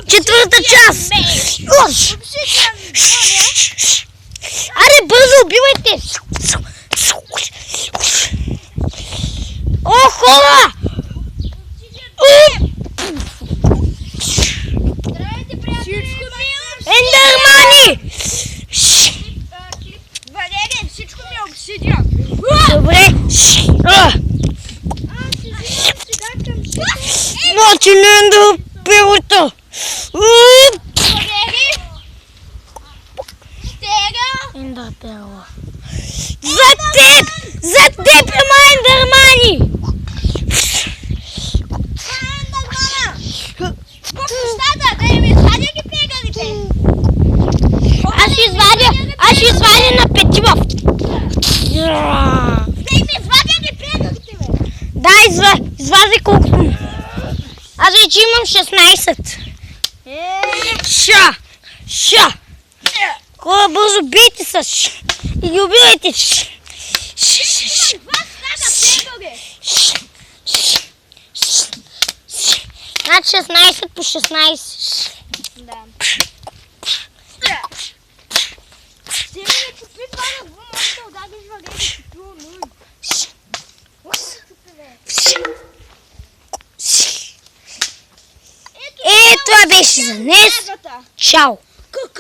Четвърта част! Аре, бързо, убивайте! О, хора! Ендермани! Валерия, всичко ми е обсидиан. Добре. Значи не ендер пилота. Ендер пила. За теб! За теб има ендермани! Аз ще извадя на петима. Да, извади колкото. Аз вече имам 16. Ша. Хора, бързо бийте се и ги убивайте. Значи 16 по 16. Да. Това беше за днес. Чао!